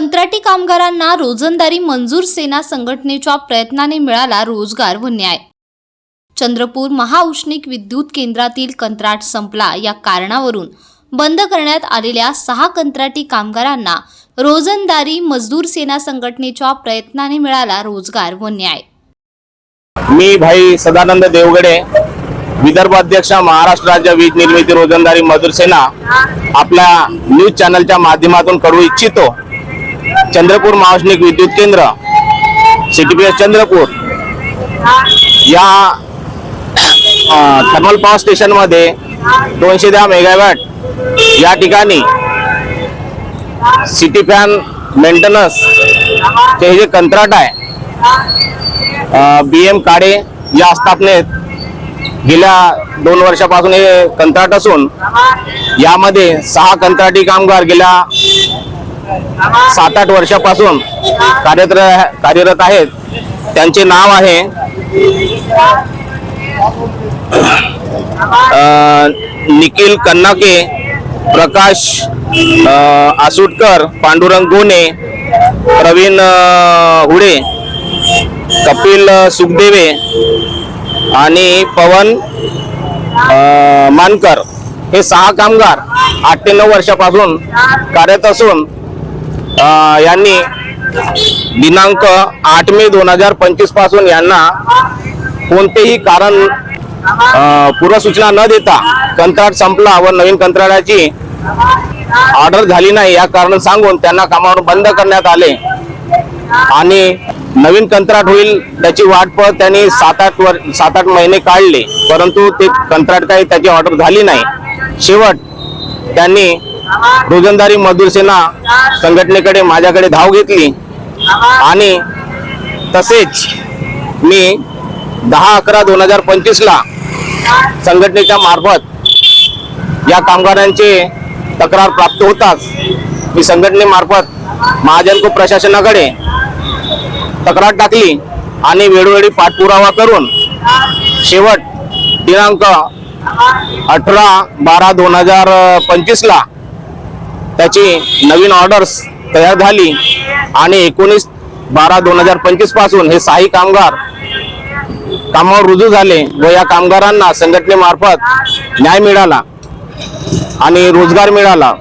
कंत्राटी कामगारांना रोजंदारी मंजूर सेना संघटनेच्या प्रयत्नाने मिळाला रोजगार व न्याय। चंद्रपूर महाउष्णिक विद्युत केंद्रातील कंत्राट संपला या कारणावरून बंद करण्यात आलेल्या 6 कंत्राटी कामगारांना रोजंदारी मजदूर सेना संघटनेच्या प्रयत्नाने मिळाला रोजगार व न्याय। मी भाई सदानंद देवगडे, विदर्भ अध्यक्ष, महाराष्ट्र राज्य वीज निर्मिती रोजंदारी मजदूर सेना आपल्या न्यूज चॅनलच्या माध्यमातून करू इच्छितो। चंद्रपूर महाउष्णिक विद्युत केंद्र CTPS चंद्रपूर या थर्मल पॉवर स्टेशन मध्ये 210 मेगावॅट या ठिकाणी सिटी फॅन मेंटेनन्स चे जे कंत्राट आहे BM काळे या आस्थापनेत गेल्या 2 वर्षापासून हे कंत्राट असून यामध्ये 6 कंत्राटी कामगार गेल्या 7-8 वर्षापासून कार्यरत आहेत। त्यांचे नाव आहे निखिल कन्नाके, प्रकाश आसुटकर, पांडुरंग गोने, प्रवीण हुडे, कपिल सुखदेवे आणि पवन मानकर हे 6 कामगार 8 ते 9 वर्षापासून कार्यरत असून यांनी दिनांक 8 मे 2025 पासून यांना कोणतेही कारण पूर्वसूचना न देता कंत्राट संपला व नवीन कंत्राटाची ऑर्डर झाली नाही या कारण सांगून त्यांना कामावर बंद करण्यात आले आणि नवीन कंत्राट होईल त्याची वाट पाहत त्यांनी 7-8 महिने काढले, परंतु ते कंत्राट काही त्याची ऑर्डर झाली नाही। शेवट त्यांनी रोजंदारी मजदूर सेना संघटनेकडे माझ्याकडे धाव घेतली आणि तसेच मी 10/11/2025 ला संघटनेच्या मार्फत या कामगारांचे तक्रार प्राप्त होताच मी संघटनेमार्फत महाजन प्रशासनाकडे तक्रार टाकली आणि वेळोवेळी पाठपुरावा करून शेवट दिनांक 18/12/2025 ला त्याची नवीन ऑर्डर्स तयार झाली आणि 19/12/2025 पासून हे 6 कामगार कामावर रुजू झाले व या कामगारांना संघटनेमार्फत न्याय मिळाला आणि रोजगार मिळाला।